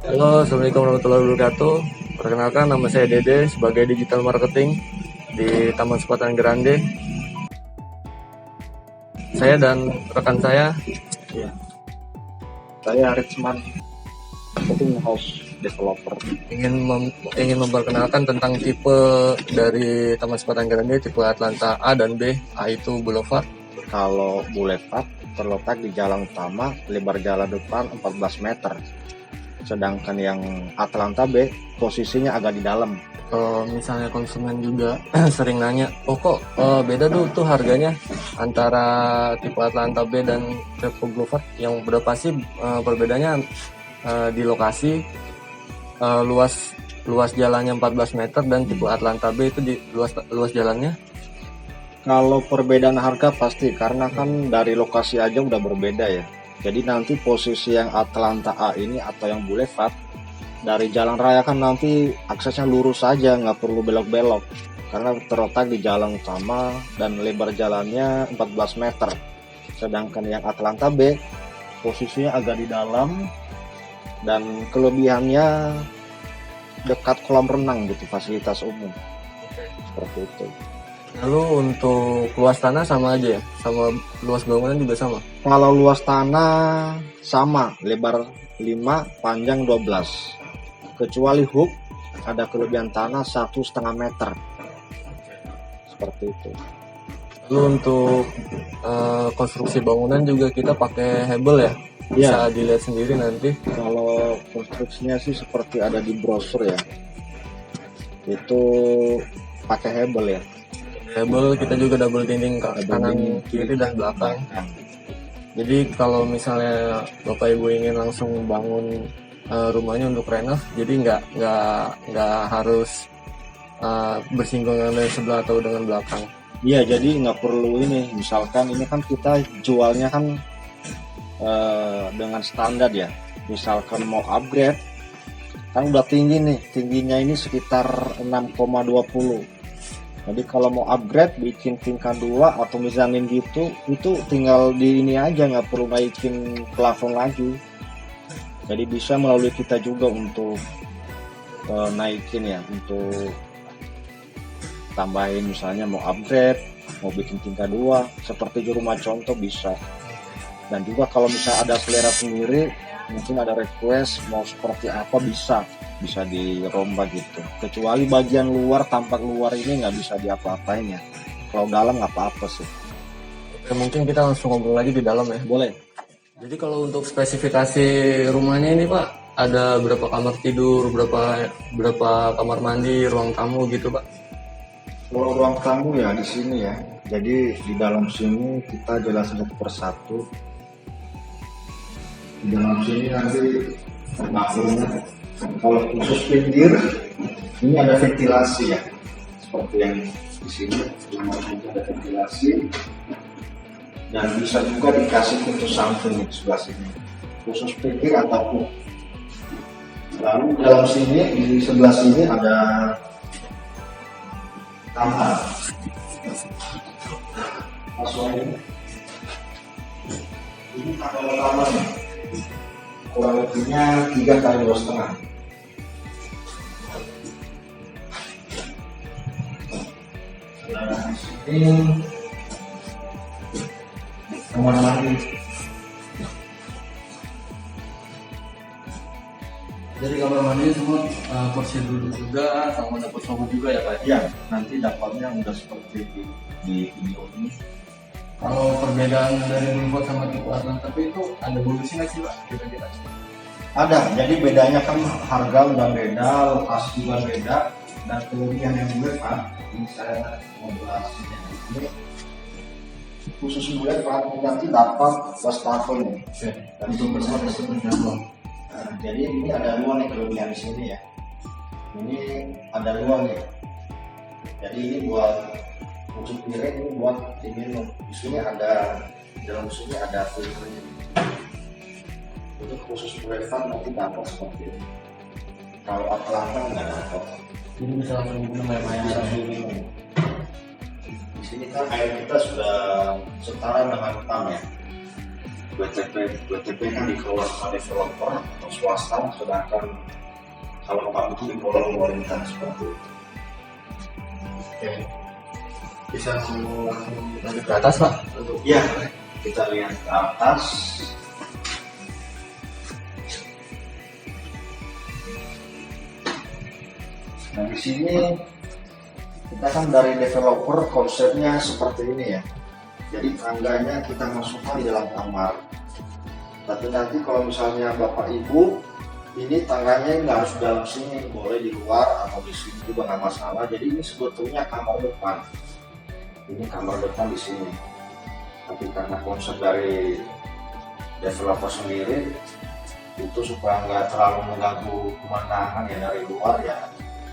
Halo, Assalamualaikum warahmatullahi wabarakatuh. Perkenalkan, nama saya Dede sebagai Digital Marketing di Taman Sepatan Grande. Saya dan rekan saya Ya, saya Richman, marketing house developer. ingin memperkenalkan tentang tipe dari Taman Sepatan Grande, tipe Atlanta A dan B. A itu Boulevard. Kalau Boulevard terletak di jalan utama, lebar jalan depan 14 meter. Sedangkan yang Atlanta B posisinya agak di dalam. Kalau misalnya konsumen juga sering nanya, kok beda tuh harganya antara tipe Atlanta B dan tipe Boulevard? Yang berapa sih perbedaannya di lokasi, luas jalannya 14 meter dan tipe Atlanta B itu di luas jalannya? Kalau perbedaan harga pasti karena kan dari lokasi aja udah berbeda ya. Jadi nanti posisi yang Atlanta A ini atau yang Boulevard dari jalan raya kan nanti aksesnya lurus saja, nggak perlu belok-belok karena terletak di jalan utama dan lebar jalannya 14 meter. Sedangkan yang Atlanta B posisinya agak di dalam dan kelebihannya dekat kolam renang gitu, fasilitas umum seperti itu. Lalu untuk luas tanah sama aja ya? Sama luas bangunan juga sama? Kalau luas tanah sama, lebar 5, panjang 12. Kecuali hook, ada kelebihan tanah 1,5 meter. Seperti itu. Lalu untuk konstruksi bangunan juga kita pakai hebel ya? Bisa dilihat sendiri nanti. Kalau konstruksinya sih seperti ada di brosur ya. Itu pakai hebel ya. Hebel kita juga double dinding kanan, kiri dan belakang. Jadi kalau misalnya Bapak Ibu ingin langsung bangun rumahnya untuk renov, jadi nggak harus bersinggungan dari sebelah atau dengan belakang. Iya, jadi nggak perlu ini. Misalkan ini kan kita jualnya kan dengan standar ya. Misalkan mau upgrade, kan udah tinggi nih. Tingginya ini sekitar 6,20. Jadi kalau mau upgrade bikin tingkat 2 atau misalnya gitu, itu tinggal di ini aja, nggak perlu naikin plafon lagi. Jadi bisa melalui kita juga untuk naikin ya, untuk tambahin misalnya mau upgrade, mau bikin tingkat 2 seperti di rumah contoh bisa. Dan juga kalau misalnya ada selera sendiri, mungkin ada request mau seperti apa bisa dirombak gitu. Kecuali bagian luar, tampak luar ini nggak bisa diapa-apain ya. Kalau dalam nggak apa-apa sih. Oke, mungkin kita langsung ngobrol lagi di dalam ya. Boleh. Jadi kalau untuk spesifikasi rumahnya ini Pak, ada berapa kamar tidur, berapa kamar mandi, ruang tamu gitu Pak? Kalau ruang tamu ya di sini ya. Jadi di dalam sini kita jelasin satu persatu. Di dalam sini nanti dapurnya. Kalau khusus pinggir, ini ada ventilasi ya, seperti yang di sini, ada ventilasi, dan bisa juga dikasih pintu samping di sebelah sini, khusus pinggir ataupun. Lalu dalam sini, di sebelah sini ada kamar. Masuk ini kamar kurang lebihnya 3 kali 2,5. Ini kamar mandi. Jadi kamar mandi semua kursi duduk juga, sama dapur sofa juga ya Pak? Ya, nanti dapatnya udah seperti di video ini. Kalau perbedaan dari Boulevard sama tipe Atlanta B itu ada bonusnya nggak sih Pak? Kira-kira? Ada, jadi bedanya kan harga udah beda, lokasi juga beda, dan kelebihan yang Boulevard ini saya mau jelasin ini. Khusus Boulevard nanti dapat wastafel nih, dan itu bersama ruang. Jadi ini ada ruang nih, kelebihan di sini ya. Ini ada ruang nih. Jadi ini buat untuk piring, ini buat diminum. Di sini ada, di dalam sini ada piring. Itu khusus Boulevard nanti dapat seperti ini. Kalau Atlanta nggak dapat. Jadi bisa langsung minum air Minum. Di sini kan air kita sudah setara dengan PAM ya. BTP kan dikelola sama developer atau swasta, sedangkan kalau Pak itu dikelola pemerintah seperti itu. Oke. Bisa langsung lanjut ke atas Pak? Ya, kita lihat ke atas. Nah di sini kita kan dari developer konsepnya seperti ini ya. Jadi tangganya kita masukkan di dalam kamar. Tapi nanti kalau misalnya Bapak Ibu, ini tangganya nggak harus dalam sini, boleh di luar atau di sini juga nggak masalah. Jadi ini sebetulnya kamar depan. Ini kamar depan di sini. Tapi karena konsep dari developer sendiri itu supaya nggak terlalu mengganggu pemandangan ya dari luar ya,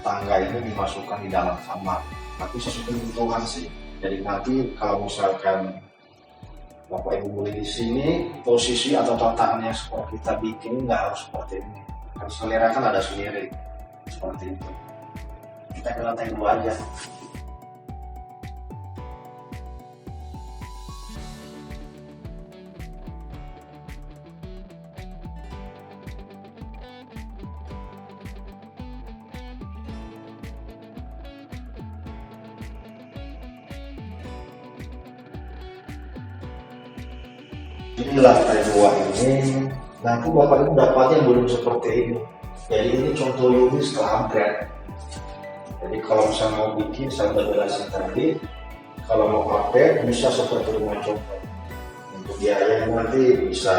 tangga ini dimasukkan di dalam kamar. Tapi sesuai kebutuhan sih. Jadi nanti kalau misalkan Bapak Ibu beli di sini, posisi atau tataannya seperti kita bikin nggak harus seperti ini. Kan selera kan ada sendiri seperti itu. Kita ke lantai 2 aja. Ini lantai 2 ini, nanti Bapak Ibu dapatnya belum seperti ini. Jadi ini contoh unit setelah upgrade. Jadi kalau misalnya mau bikin, saya udah jelasin tadi, kalau mau upgrade bisa seperti rumah contoh. Untuk biaya nanti bisa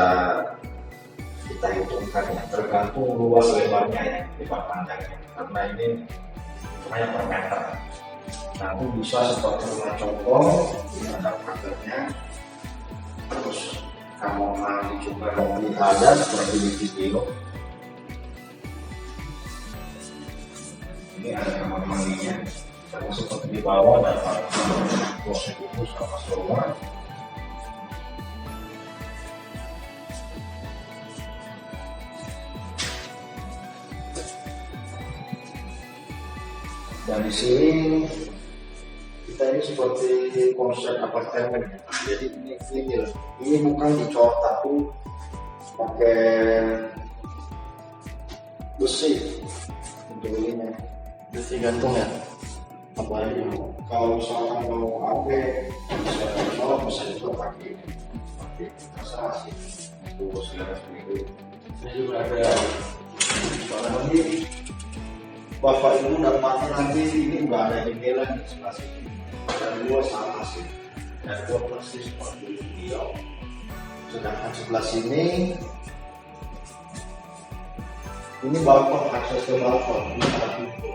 kita hitungkan ya, tergantung luas lebarnya ya, lebar panjangnya. Karena ini hanya per meter. Nanti bisa seperti rumah contoh, ini ada pagernya. Terus kamar mandi juga ada seperti di video. Ini ada kamar mandinya, sama seperti di bawah ada kloset itu sama shower. Dan di sini kita ini seperti konsep apartemen. Jadi ini bukan dicor tapi pakai besi untuk ininya. Besi gantung ya? Apa Jadi, kalau misalkan mau AB bisa dicor, bisa dicor pakai ini. Pakai terserah sih. Itu segala sendiri. Ini juga ada. Soalnya nanti Bapak Ibu dapatnya nanti ini nggak ada jendela di sebelah sini. Dan 2 sama sih. Dan 2 persis seperti video. Sedangkan sebelah sini ini balkon, akses ke balkon ini ada pintu.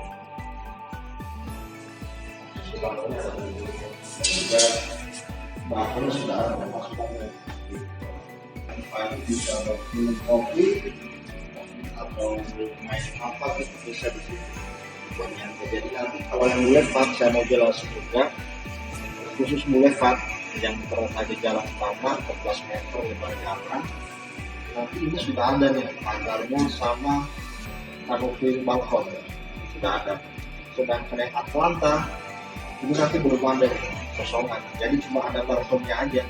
Akses ke balkonnya ada pintu. Dan juga balkonnya sudah ada masuknya. Ini bisa minum kopi atau main apa gitu bisa di sini. Jadi nanti kalau yang mulai Pak saya mau jelasin juga khusus mulai Pak yang terletak di jalan utama 14 meter lebar jalan. Nanti ini sudah ada nih pagarnya sama canopy balkon sudah ada. Sedangkan yang Atlanta ini nanti belum ada kosongan, jadi cuma ada balkonnya aja.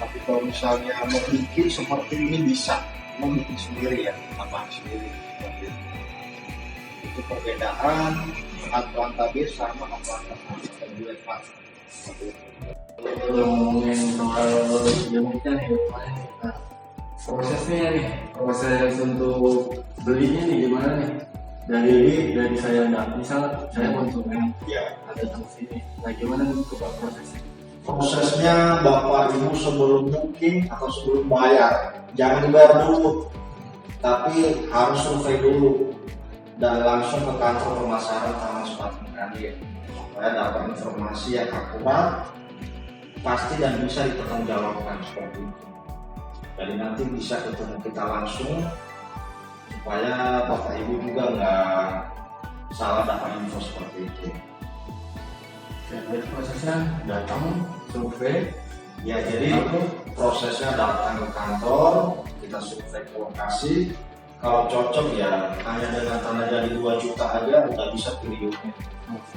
Tapi kalau misalnya mau bikin seperti ini bisa, mau bikin sendiri ya, tambahan sendiri seperti itu. Itu perbedaan Atlanta B sama Atlanta A Pak. Kalau ngomongin soal unitnya nih, nah, prosesnya nih, proses untuk belinya nih gimana nih? Dari saya nggak misal saya konsumen Ya, ada di sini, nah gimana untuk prosesnya? prosesnya Bapak Ibu sebelum booking atau sebelum bayar jangan dibayar dulu, tapi harus survei dulu dan langsung ke kantor pemasaran Taman Sepatu Kandil supaya dapat informasi yang akurat, pasti dan bisa dipertanggungjawabkan seperti itu. Jadi nanti bisa ketemu kita langsung supaya Bapak Ibu juga nggak salah dapat info seperti itu. Jadi prosesnya datang survei, Ya, jadi prosesnya datang ke kantor, kita survei ke lokasi. Kalau cocok ya hanya dengan tanda jadi 2 juta aja udah bisa pilih unit.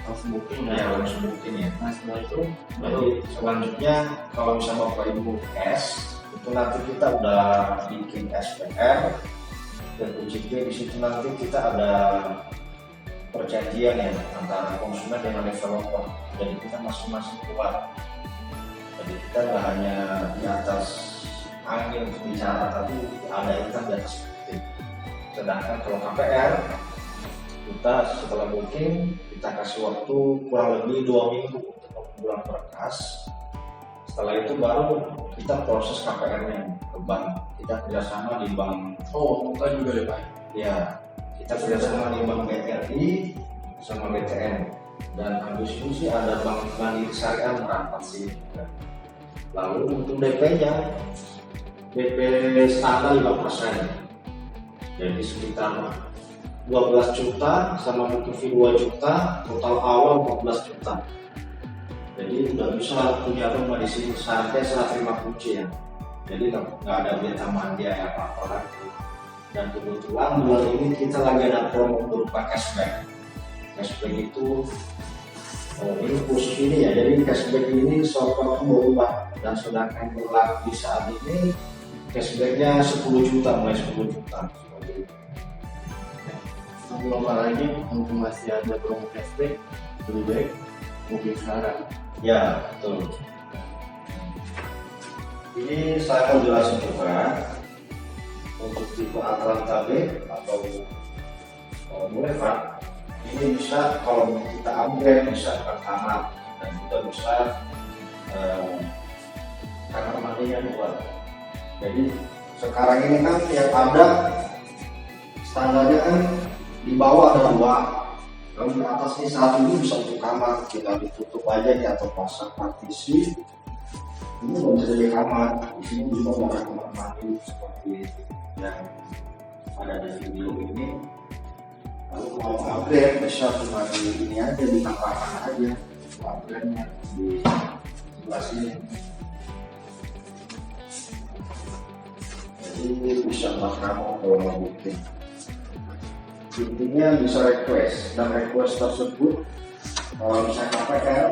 langsung booking Ya, ya. langsung booking ya. Nah setelah itu Jadi selanjutnya kalau misalnya Bapak Ibu cash, itu itu nanti kita udah bikin SPR, dan ujungnya di situ nanti kita ada perjanjian ya antara konsumen dengan developer. Jadi kita masing-masing kuat. Jadi kita nggak hanya di atas angin untuk bicara, tapi ada ikan di atas bukti. Sedangkan kalau KPR, kita setelah booking kita kasih waktu kurang lebih 2 minggu untuk pengumpulan berkas. Setelah itu baru kita proses KPR-nya ke bank. Kita kerjasama di bank. Oh, kita juga ya Pak? Ya, kita kerjasama di bank BRI sama BTN. Dan habis itu sih ada bank Mandiri Syariah merapat sih. Lalu untuk DP-nya, DP standar 5%. Jadi sekitar 12 juta sama butuh fee 2 juta, total awal 14 juta. Jadi udah bisa punya rumah di sini, syaratnya serah terima kunci ya. Jadi nggak ada biaya tambahan biaya apa-apa lagi. Dan kebetulan bulan ini kita lagi ada promo berupa cashback. Cashback itu ini khusus ini ya. Jadi cashback ini soal berubah, dan sedangkan berlaku di saat ini cashbacknya 10 juta, mulai 10 juta. Sebelum lagi untuk masih ada promo cashback, lebih baik booking sekarang. Ya, betul. Ini saya mau jelasin juga untuk tipe Atlanta B atau Boulevard. Ini bisa kalau kita upgrade bisa pertama, dan juga bisa kamar mandinya 2. Jadi sekarang ini kan yang ada standarnya kan di bawah ada 2. Kalau di atas ini 1 ini bisa untuk kamar, tinggal ditutup aja ya, atau pasang partisi. Ini bisa jadi kamar. Di sini juga ada kamar mandi seperti yang ada di video ini. Lalu mau upgrade bisa cuma di ini aja, ditambahkan aja upgrade-nya di sebelah sini. Jadi bisa kamu kalau mau bikin. Intinya bisa request, dan request tersebut kalau misalnya KPR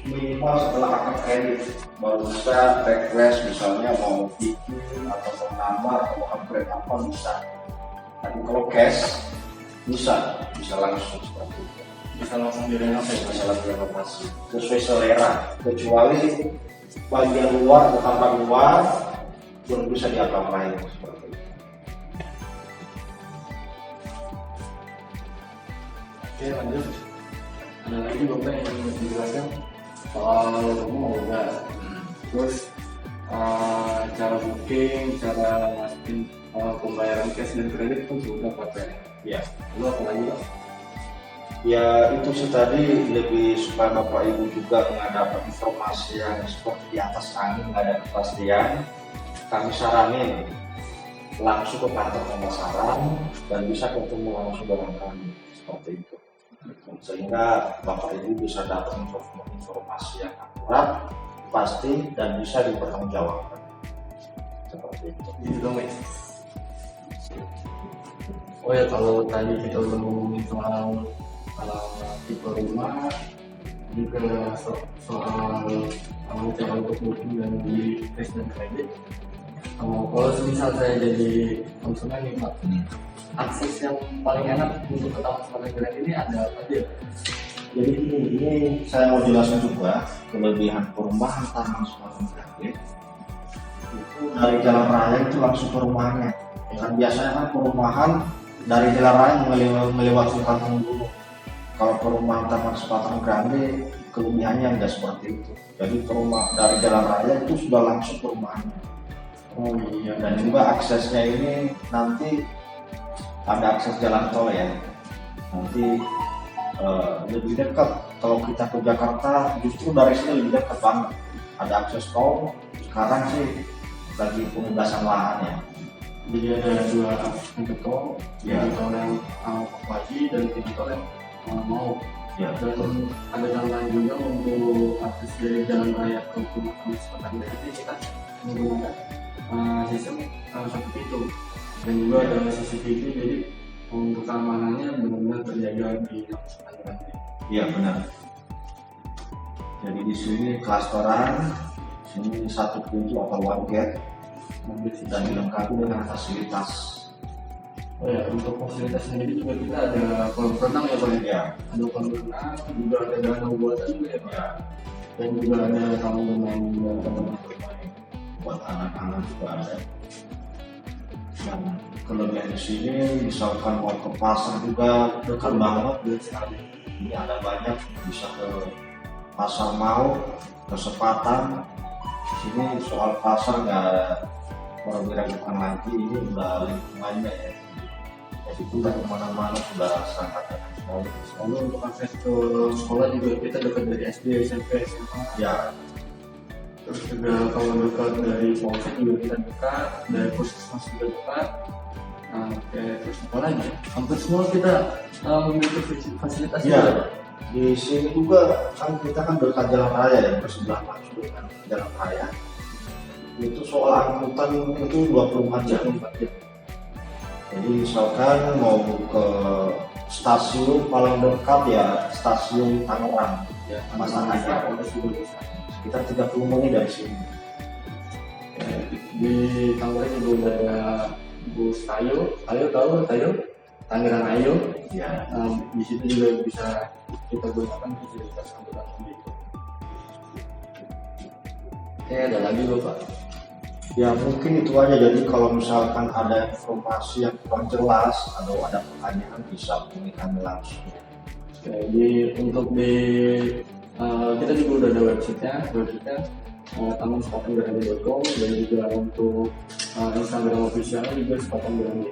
minimal setelah akad kredit baru bisa request, misalnya mau bikin atau mau nambah atau upgrade apa bisa. Tapi kalau cash bisa langsung seperti itu, Bisa langsung direnovasi. bisa langsung renovasi sesuai selera, kecuali bagian luar atau tambah luar belum bisa diapa-apain seperti itu. Oke, lanjut. Ada lagi Bapak yang ingin dijelaskan soal rumah udah. Terus cara booking, cara masukin pembayaran cash dan kredit pun sudah Bapak. Ya, Lalu apa lagi Pak? ya itu sih tadi lebih supaya Bapak Ibu juga mendapat informasi yang seperti di atas angin, nggak ada kepastian. Kami saranin langsung ke kantor pemasaran dan bisa ketemu langsung dengan kami seperti itu, sehingga Bapak Ibu bisa dapat informasi yang akurat, pasti, dan bisa dipertanggungjawabkan seperti itu. Gitu dong ya. Oh ya, kalau tadi kita udah ngomongin soal tipe rumah, juga soal cara untuk booking dan beli cash dan kredit. Kalau misal saya jadi konsumen nih Pak, akses yang paling enak untuk ke taman selatan kredit ini ada apa aja? Jadi ini saya mau jelaskan juga kelebihan perumahan Taman Selatan Kredit itu dari jalan raya itu langsung ke rumahnya. Kan biasanya kan perumahan dari jalan raya melewati kampung dulu. Kalau perumahan Taman Selatan Grande kelebihannya enggak seperti itu. Jadi perumah dari jalan raya itu sudah langsung ke rumahnya. Oh iya, Dan juga aksesnya ini nanti ada akses jalan tol ya. Nanti lebih dekat. Kalau kita ke Jakarta justru dari sini lebih dekat banget. Ada akses tol. Sekarang sih lagi pembebasan lahan ya. jadi ada 2 pintu tol, Ya. pintu tol yang wajib dan pintu tol yang mau. Ya. Dan ada jalan juga untuk akses dari jalan raya ke Taman Selatan Kredit kita menggunakan sistem satu pintu, dan juga ada CCTV, jadi untuk keamanannya benar-benar terjaga di Taman Selatan Kredit. Iya benar. Jadi di sini klasteran, sini 1 pintu atau one gate, dan dilengkapi dengan fasilitas. Oh ya, untuk fasilitas sendiri juga kita ada kolam renang ya Pak ya? Ya, Ada kolam renang, juga ada danau buatan juga ya Pak? ya, Dan juga ada taman bermain dan teman-teman bermain. buat anak-anak juga ada. Dan kelebihan di sini misalkan mau ke pasar juga dekat banget, Betul sekali. ini ada banyak, bisa ke pasar mau, ke Sepatan. Di sini soal pasar nggak perlu diragukan lagi, ini udah lingkungannya ya. Jadi kita kemana-mana sudah sangat enak sekali. Lalu untuk akses ke sekolah juga kita dekat dari SD, SMP, SMA. Ya, Terus juga kalau dekat dari polsek juga kita dekat, dari puskesmas juga dekat. Nah, terus apa lagi? Hampir semua kita memiliki fasilitas ya. juga. Di sini juga kan kita kan dekat jalan raya ya, bersebelah langsung dengan jalan raya. Itu soal angkutan itu 24 jam. Jadi misalkan mau ke stasiun paling dekat ya stasiun Tangerang, Ya, Masalahnya polres juga bisa. sekitar 30 menit dari sini. Di Tangerang juga udah ada bus Tayo tahu Tangerang Ayo. Ya, Di situ juga bisa kita gunakan fasilitas angkutan umum itu. Ada lagi Bapak. ya mungkin itu aja. Jadi kalau misalkan ada informasi yang kurang jelas atau ada pertanyaan bisa hubungi kami langsung. Jadi untuk di kita juga udah ada websitenya tamansepatanberani.com, dan juga untuk Instagram officialnya juga sepatanberani.